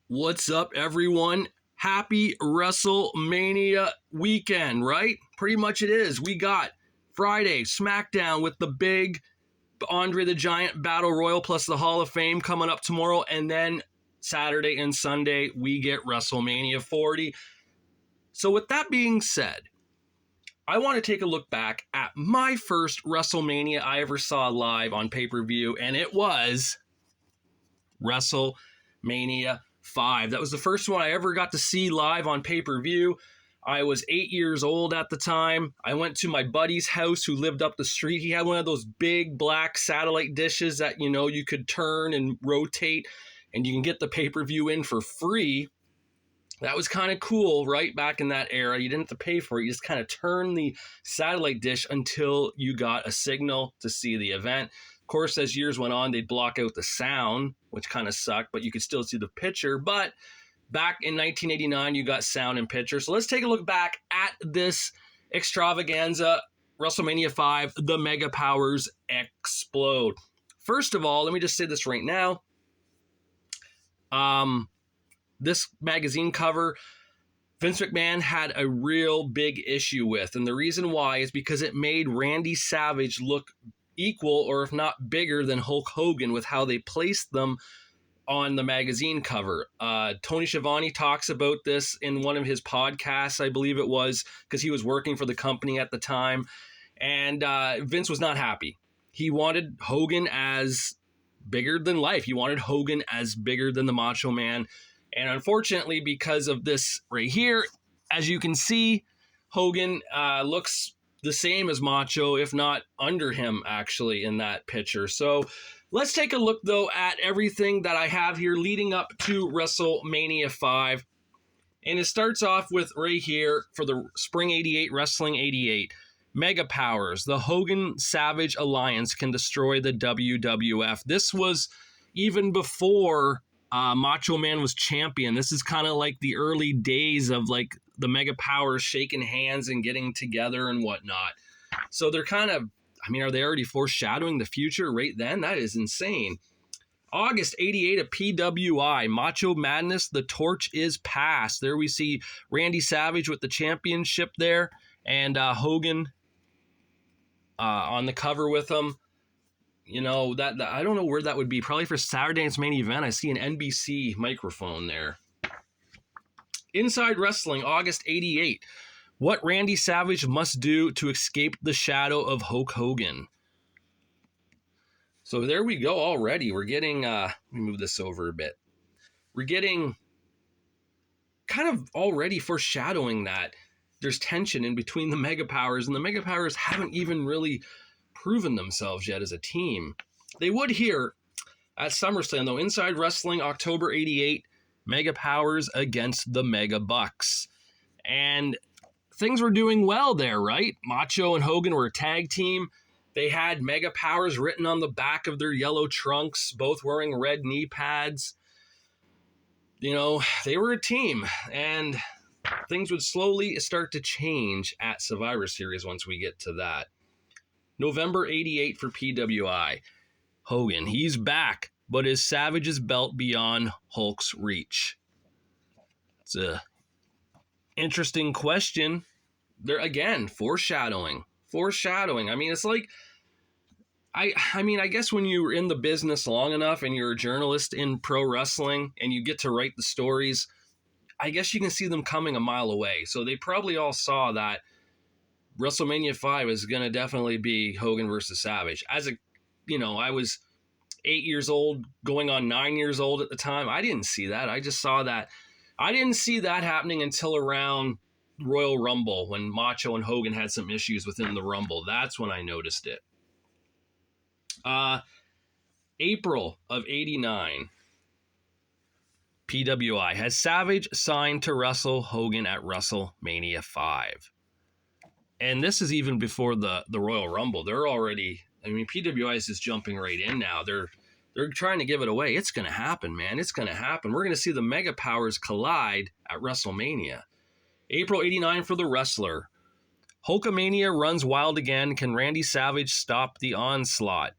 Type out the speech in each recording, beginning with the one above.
What's up, everyone? Happy WrestleMania weekend, right? Pretty much it is. We got Friday, SmackDown with the big Andre the Giant Battle Royal plus the Hall of Fame coming up tomorrow. And then Saturday and Sunday, we get WrestleMania 40. So with that being said, I want to take a look back at my first WrestleMania I ever saw live on pay-per-view, and it was WrestleMania 5. That was the first one I ever got to see live on pay-per-view. I was 8 years old at the time. I went to my buddy's house who lived up the street. He had one of those big black satellite dishes that, you could turn and rotate, and you can get the pay-per-view in for free. That was kind of cool, right? Back in that era, you didn't have to pay for it. You just kind of turn the satellite dish until you got a signal to see the event. Of course, as years went on, they'd block out the sound, which kind of sucked, but you could still see the picture. But back in 1989, you got sound and picture. So let's take a look back at this extravaganza, WrestleMania 5, the Mega Powers explode. First of all, let me just say this right now. This magazine cover, Vince McMahon had a real big issue with. And the reason why is because it made Randy Savage look equal, or if not bigger, than Hulk Hogan with how they placed them on the magazine cover. Tony Schiavone talks about this in one of his podcasts, I believe it was, because he was working for the company at the time. And Vince was not happy. He wanted Hogan as bigger than life. He wanted Hogan as bigger than the Macho Man. And unfortunately, because of this right here, as you can see, Hogan looks the same as Macho, if not under him, actually, in that picture. So let's take a look, though, at everything that I have here leading up to WrestleMania 5. And it starts off with right here for the Spring 88, Wrestling 88. Mega Powers, the Hogan-Savage Alliance can destroy the WWF. This was even before Macho Man was champion. This is kind of like the early days of like the Mega Powers shaking hands and getting together and whatnot. So they're kind of, are they already foreshadowing the future right then? That is insane. August 88 at PWI, Macho Madness, the torch is passed. There we see Randy Savage with the championship there, and Hogan on the cover with him. That I don't know where that would be. Probably for Saturday night's main event. I see an NBC microphone there. Inside Wrestling, August 88. What Randy Savage must do to escape the shadow of Hulk Hogan. So there we go already. We're getting, let me move this over a bit. We're getting kind of already foreshadowing that there's tension in between the Mega Powers, and the Mega Powers haven't even really proven themselves yet as a team. They would here at SummerSlam, though. Inside Wrestling, October 88, Mega Powers against the Mega Bucks. And things were doing well there, right? Macho and Hogan were a tag team. They had Mega Powers written on the back of their yellow trunks, both wearing red knee pads. They were a team, and things would slowly start to change at Survivor Series once we get to that. November 88 for PWI. Hogan, he's back, but is Savage's belt beyond Hulk's reach? It's a interesting question. There again, foreshadowing. It's like, I guess when you're in the business long enough and you're a journalist in pro wrestling and you get to write the stories, I guess you can see them coming a mile away. So they probably all saw that WrestleMania 5 is going to definitely be Hogan versus Savage. I was 8 years old, going on 9 years old at the time. I didn't see that. I just saw that. I didn't see that happening until around Royal Rumble, when Macho and Hogan had some issues within the Rumble. That's when I noticed it. April of 89. PWI. Has Savage signed to wrestle Hogan at WrestleMania 5? And this is even before the Royal Rumble. They're already, PWI is just jumping right in now. They're trying to give it away. It's going to happen, man. It's going to happen. We're going to see the Mega Powers collide at WrestleMania. April 89 for The Wrestler. Hulkamania runs wild again. Can Randy Savage stop the onslaught?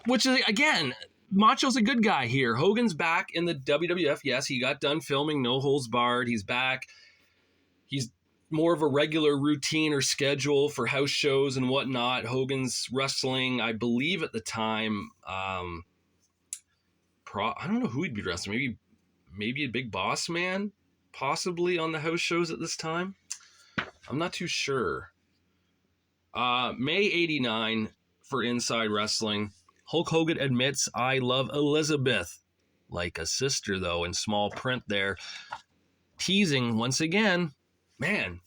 Which is, again, Macho's a good guy here. Hogan's back in the WWF. Yes, he got done filming No Holds Barred. He's back. He's more of a regular routine or schedule for house shows and whatnot. Hogan's wrestling, I believe at the time, I don't know who he'd be wrestling. Maybe a Big Boss Man, possibly on the house shows at this time. I'm not too sure. May 89 for Inside Wrestling. Hulk Hogan admits, "I love Elizabeth like a sister," though, in small print there. Teasing once again, man.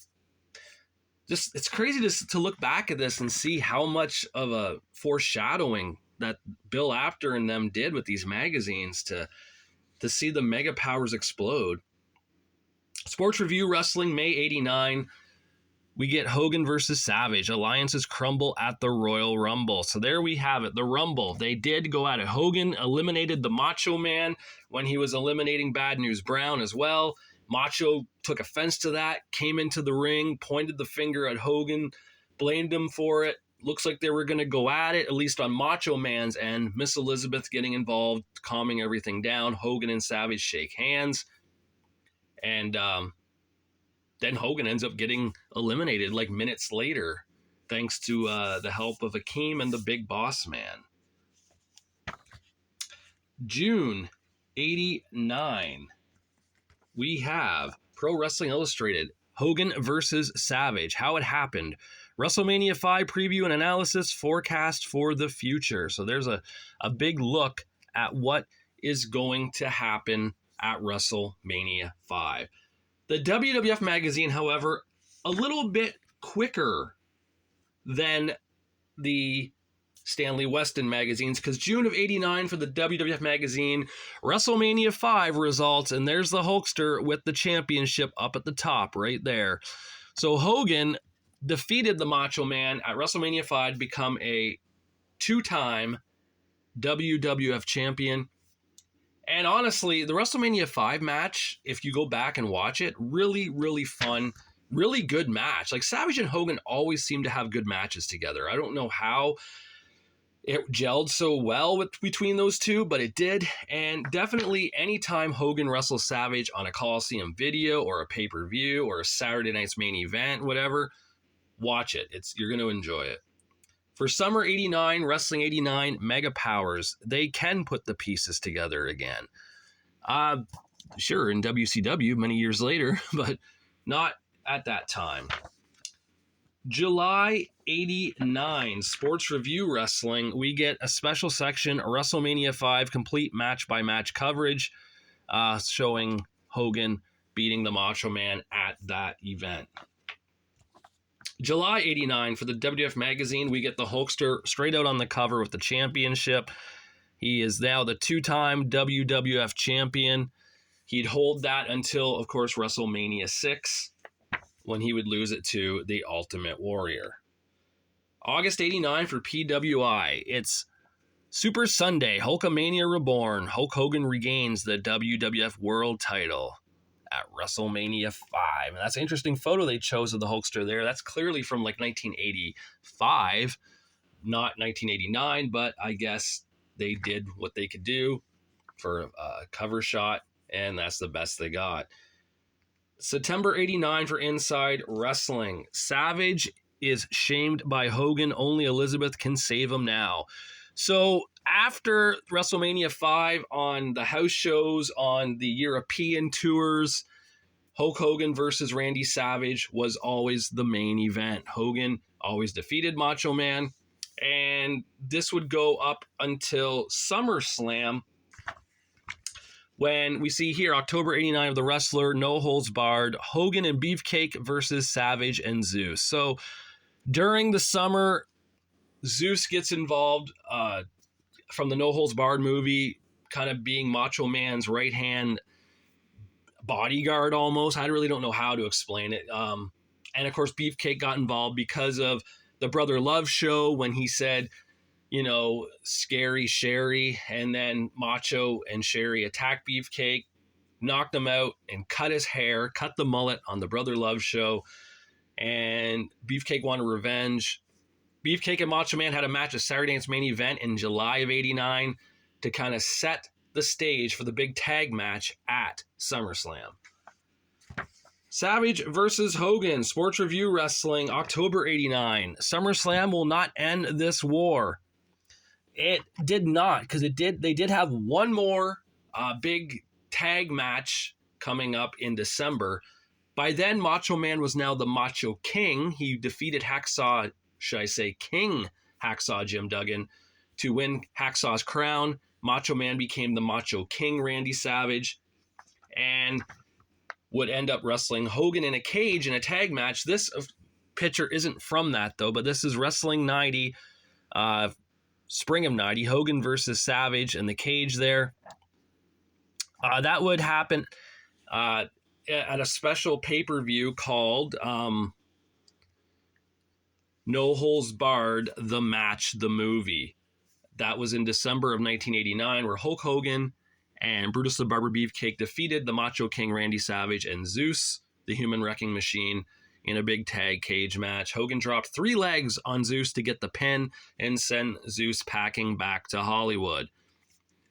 Just it's crazy to look back at this and see how much of a foreshadowing that Bill Apter and them did with these magazines to see the mega powers explode. Sports Review Wrestling, May 89. We get Hogan versus Savage. Alliances crumble at the Royal Rumble. So there we have it, the Rumble. They did go at it. Hogan eliminated the Macho Man when he was eliminating Bad News Brown as well. Macho took offense to that, came into the ring, pointed the finger at Hogan, blamed him for it. Looks like they were going to go at it, at least on Macho Man's end. Miss Elizabeth getting involved, calming everything down. Hogan and Savage shake hands. And then Hogan ends up getting eliminated like minutes later, thanks to the help of Akeem and the Big Boss Man. June 89. We have Pro Wrestling Illustrated, Hogan versus Savage, how it happened. WrestleMania 5 preview and analysis, forecast for the future. So there's a big look at what is going to happen at WrestleMania 5. The WWF magazine, however, a little bit quicker than the Stanley Weston magazines, because June of 89 for the WWF magazine, WrestleMania 5 results, and there's the Hulkster with the championship up at the top right there. So Hogan defeated the Macho Man at WrestleMania 5 to become a two-time WWF champion. And honestly, the WrestleMania 5 match, if you go back and watch it, really, really fun, really good match. Like, Savage and Hogan always seem to have good matches together. I don't know how it gelled so well between those two, but it did. And definitely anytime Hogan wrestles Savage on a Coliseum video or a pay-per-view or a Saturday night's main event, whatever, watch it. You're going to enjoy it. For Summer 89, Wrestling 89, Mega Powers, they can put the pieces together again. Sure, in WCW many years later, but not at that time. July 89, Sports Review Wrestling, we get a special section, WrestleMania 5, complete match-by-match coverage, showing Hogan beating the Macho Man at that event. July 89, for the WWF magazine, we get the Hulkster straight out on the cover with the championship. He is now the two-time WWF champion. He'd hold that until, of course, WrestleMania 6, when he would lose it to the Ultimate Warrior. August 89 for PWI. It's Super Sunday, Hulkamania Reborn. Hulk Hogan regains the WWF World title at WrestleMania 5. And that's an interesting photo they chose of the Hulkster there. That's clearly from like 1985, not 1989, but I guess they did what they could do for a cover shot, and that's the best they got. September 89 for Inside Wrestling. Savage is shamed by Hogan. Only Elizabeth can save him now. So after WrestleMania 5 on the house shows, on the European tours, Hulk Hogan versus Randy Savage was always the main event. Hogan always defeated Macho Man, and this would go up until SummerSlam, when we see here October 89 of The Wrestler, No Holds Barred, Hogan and Beefcake versus Savage and Zeus. So during the summer, Zeus gets involved from the No Holds Barred movie, kind of being Macho Man's right-hand bodyguard almost. I really don't know how to explain it. And of course, Beefcake got involved because of the Brother Love show, when he said, you know, scary Sherry, and then Macho and Sherry attacked Beefcake, knocked him out, and cut his hair, cut the mullet on the Brother Love show, and Beefcake wanted revenge. Beefcake and Macho Man had a match at Saturday Night's Main Event in July of 89. to kind of set the stage for the big tag match at SummerSlam. Savage versus Hogan, Sports Review Wrestling, October 89. SummerSlam will not end this war. It did not, because they did have one more big tag match coming up in December. By then, Macho Man was now the Macho King. He defeated King Hacksaw Jim Duggan to win Hacksaw's crown. Macho Man became the Macho King Randy Savage and would end up wrestling Hogan in a cage in a tag match. This picture isn't from that, though, but this is Wrestling 90, spring of 90, Hogan versus Savage in the cage there. That would happen at a special pay-per-view called No Holds Barred, The Match, The Movie. That was in December of 1989, where Hulk Hogan and Brutus the Barber Beefcake defeated the Macho King Randy Savage and Zeus, the Human Wrecking Machine, in a big tag cage match. Hogan dropped 3 legs on Zeus to get the pin and send Zeus packing back to Hollywood.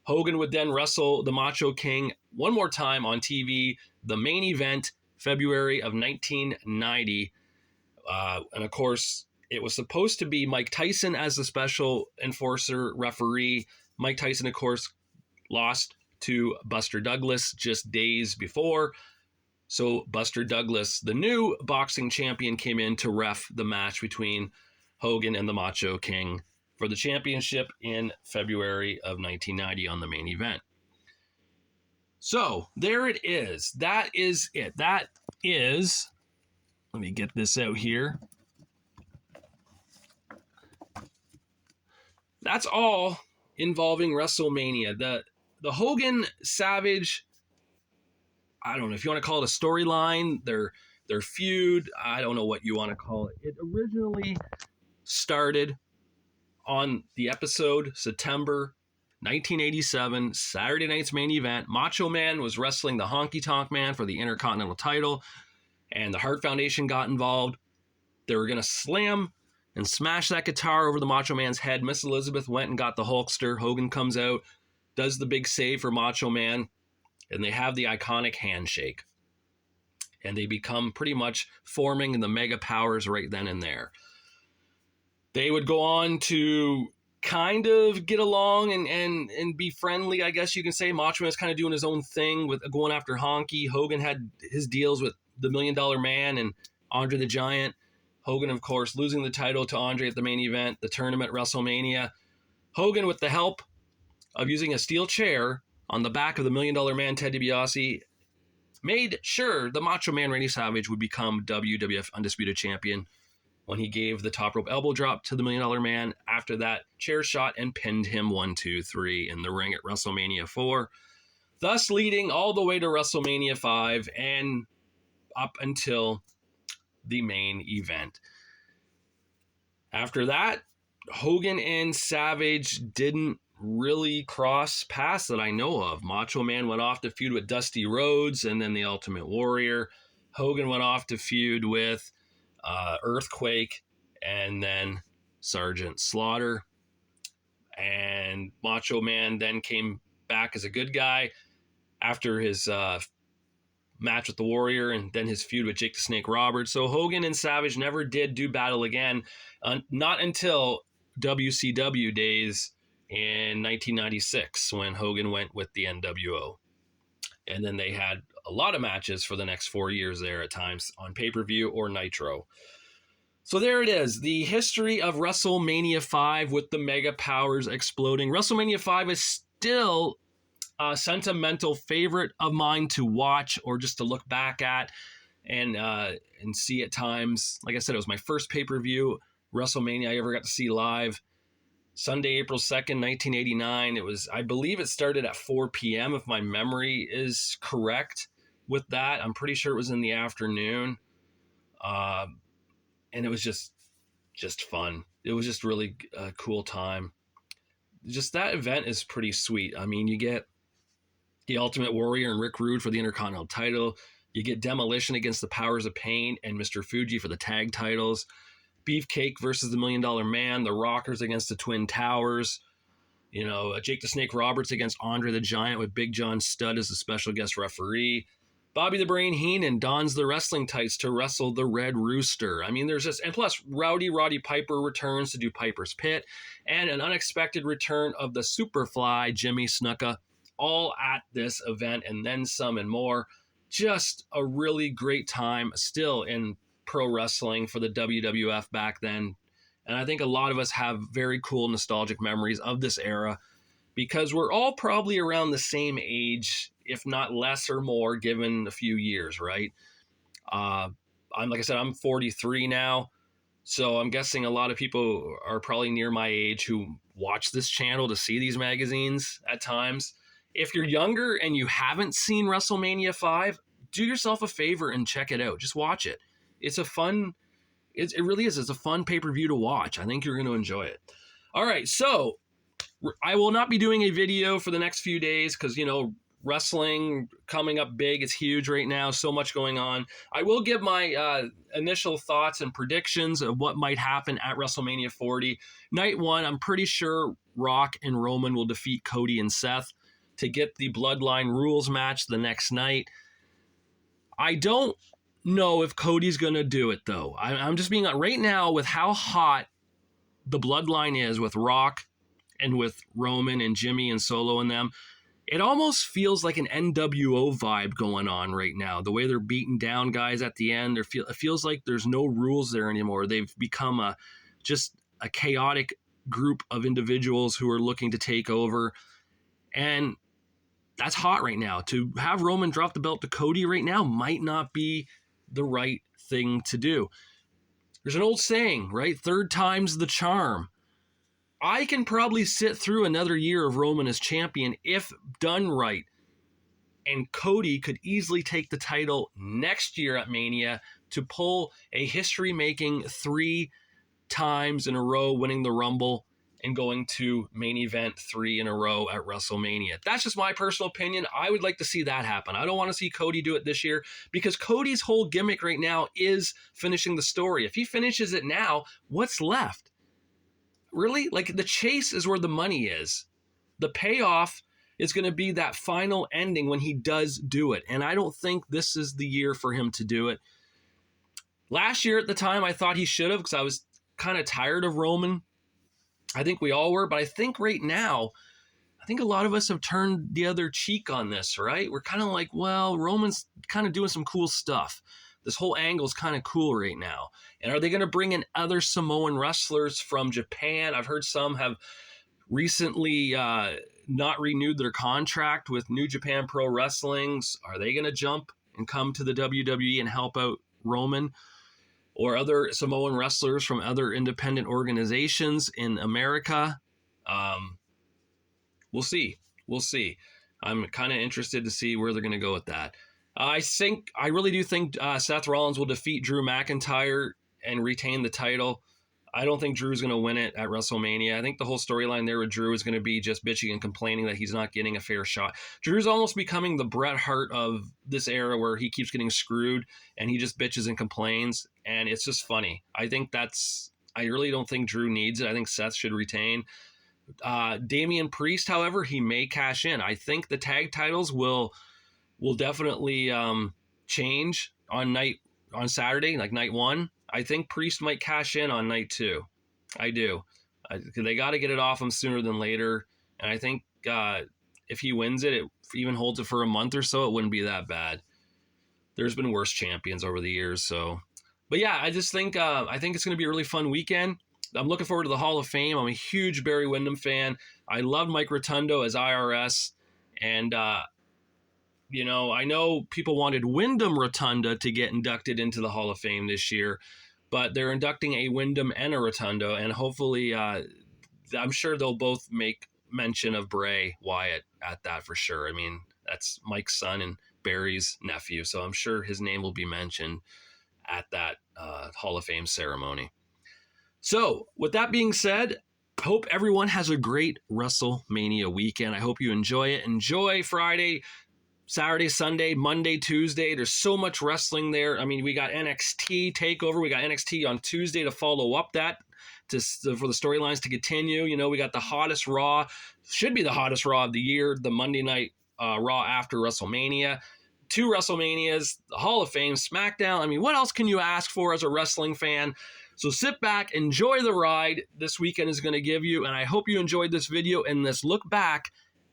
Hogan would then wrestle the Macho King one more time on TV, the main event, February of 1990. And of course, it was supposed to be Mike Tyson as the special enforcer referee. Mike Tyson, of course, lost to Buster Douglas just days before. So Buster Douglas, the new boxing champion, came in to ref the match between Hogan and the Macho King for the championship in February of 1990 on the main event. So there it is. That is it. That is, let me get this out here. That's all involving WrestleMania. The Hogan Savage, I don't know if you want to call it a storyline, their feud, I don't know what you want to call it. It originally started on the episode September 1987, Saturday night's main event. Macho Man was wrestling the Honky Tonk Man for the Intercontinental title, and the Hart Foundation got involved. They were going to slam and smash that guitar over the Macho Man's head. Miss Elizabeth went and got the Hulkster. Hogan comes out, does the big save for Macho Man, and they have the iconic handshake. And they become pretty much forming the Mega Powers right then and there. They would go on to kind of get along and be friendly, I guess you can say. Macho Man was kind of doing his own thing with going after Honky. Hogan had his deals with the $1 Million Man and Andre the Giant. Hogan, of course, losing the title to Andre at the main event, the tournament, WrestleMania. Hogan, with the help of using a steel chair on the back of the $1 Million Man, Ted DiBiase, made sure the Macho Man Randy Savage would become WWF Undisputed Champion when he gave the top rope elbow drop to the $1 Million Man after that chair shot and pinned him 1, 2, 3 in the ring at WrestleMania 4, thus leading all the way to WrestleMania 5 and up until the main event. After that, Hogan and Savage didn't really cross paths that I know of. Macho Man went off to feud with Dusty Rhodes and then the Ultimate Warrior. Hogan went off to feud with Earthquake and then Sergeant Slaughter. And Macho Man then came back as a good guy after his match with the Warrior and then his feud with Jake the Snake Roberts. So Hogan and Savage never did do battle again, not until WCW days in 1996 when Hogan went with the NWO. And then they had a lot of matches for the next 4 years there at times on pay-per-view or Nitro. So there it is, the history of WrestleMania 5 with the Mega Powers exploding. WrestleMania 5 is still a sentimental favorite of mine to watch or just to look back at and see at times. Like I said, it was my first pay-per-view WrestleMania I ever got to see live. Sunday, April 2nd, 1989. It was, I believe it started at 4 p.m. if my memory is correct with that. I'm pretty sure it was in the afternoon. And it was just fun. It was just really a cool time. Just that event is pretty sweet. I mean, you get the Ultimate Warrior and Rick Rude for the Intercontinental title. You get Demolition against the Powers of Pain and Mr. Fuji for the tag titles. Beefcake versus the $1 Million Man. The Rockers against the Twin Towers. You know, Jake the Snake Roberts against Andre the Giant with Big John Studd as a special guest referee. Bobby the Brain Heenan dons the wrestling tights to wrestle the Red Rooster. I mean, there's just, and plus Roddy Piper returns to do Piper's Pit, and an unexpected return of the Superfly Jimmy Snuka, all at this event, and then some and more. Just a really great time still in pro wrestling for the WWF back then. And I think a lot of us have very cool nostalgic memories of this era because we're all probably around the same age, if not less or more, given a few years, right? Like I said, I'm 43 now. So I'm guessing a lot of people are probably near my age who watch this channel to see these magazines at times. If you're younger and you haven't seen WrestleMania 5, do yourself a favor and check it out. Just watch it. It's a fun, it really is. It's a fun pay-per-view to watch. I think you're going to enjoy it. All right, so I will not be doing a video for the next few days because, you know, wrestling coming up big. It's huge right now. So much going on. I will give my initial thoughts and predictions of what might happen at WrestleMania 40. Night 1, I'm pretty sure Rock and Roman will defeat Cody and Seth to get the Bloodline Rules match the next night. I don't know if Cody's going to do it, though. I'm just being right now with how hot the Bloodline is with Rock and with Roman and Jimmy and Solo and them. It almost feels like an NWO vibe going on right now. The way they're beating down guys at the end, it feels like there's no rules there anymore. They've become just a chaotic group of individuals who are looking to take over. And that's hot right now. To have Roman drop the belt to Cody right now might not be the right thing to do. There's an old saying, right? Third time's the charm. I can probably sit through another year of Roman as champion if done right. And Cody could easily take the title next year at Mania to pull a history-making 3 times in a row, winning the Rumble and going to main event 3 in a row at WrestleMania. That's just my personal opinion. I would like to see that happen. I don't want to see Cody do it this year because Cody's whole gimmick right now is finishing the story. If he finishes it now, what's left? Really? Like, the chase is where the money is. The payoff is going to be that final ending when he does do it. And I don't think this is the year for him to do it. Last year at the time, I thought he should have because I was kind of tired of Roman. I think we all were. But I think right now, I think a lot of us have turned the other cheek on this, right? We're kind of like, well, Roman's kind of doing some cool stuff. This whole angle is kind of cool right now. And are they going to bring in other Samoan wrestlers from Japan? I've heard some have recently not renewed their contract with New Japan Pro Wrestling. Are they going to jump and come to the WWE and help out Roman? Or other Samoan wrestlers from other independent organizations in America? We'll see. We'll see. I'm kind of interested to see where they're going to go with that. I really do think Seth Rollins will defeat Drew McIntyre and retain the title. I don't think Drew's going to win it at WrestleMania. I think the whole storyline there with Drew is going to be just bitching and complaining that he's not getting a fair shot. Drew's almost becoming the Bret Hart of this era where he keeps getting screwed and he just bitches and complains. And it's just funny. I really don't think Drew needs it. I think Seth should retain. Damian Priest, however, he may cash in. I think the tag titles will definitely change on Saturday, like night 1. I think Priest might cash in on night 2. I do. They got to get it off him sooner than later. And I think if he wins it, even holds it for a month or so, it wouldn't be that bad. There's been worse champions over the years. So, but yeah, I just think I think it's going to be a really fun weekend. I'm looking forward to the Hall of Fame. I'm a huge Barry Windham fan. I love Mike Rotundo as IRS. And, you know, I know people wanted Wyndham Rotunda to get inducted into the Hall of Fame this year, but they're inducting a Wyndham and a Rotundo, and hopefully I'm sure they'll both make mention of Bray Wyatt at that for sure. I mean, that's Mike's son and Barry's nephew, so I'm sure his name will be mentioned at that Hall of Fame ceremony. So, with that being said, hope everyone has a great WrestleMania weekend. I hope you enjoy it. Enjoy Friday, Saturday, Sunday, Monday, Tuesday. There's so much wrestling there. I mean, we got NXT TakeOver. We got NXT on Tuesday to follow up that. for the storylines to continue. You know, we got the hottest Raw, should be the hottest Raw of the year, the Monday Night Raw after WrestleMania. 2 WrestleManias, the Hall of Fame, SmackDown. I mean, what else can you ask for as a wrestling fan? So sit back, enjoy the ride this weekend is going to give you, and I hope you enjoyed this video and this look back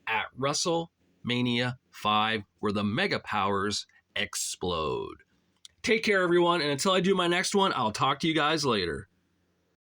at WrestleMania 5, where the mega powers explode. Take care, everyone, and until I do my next one, I'll talk to you guys later.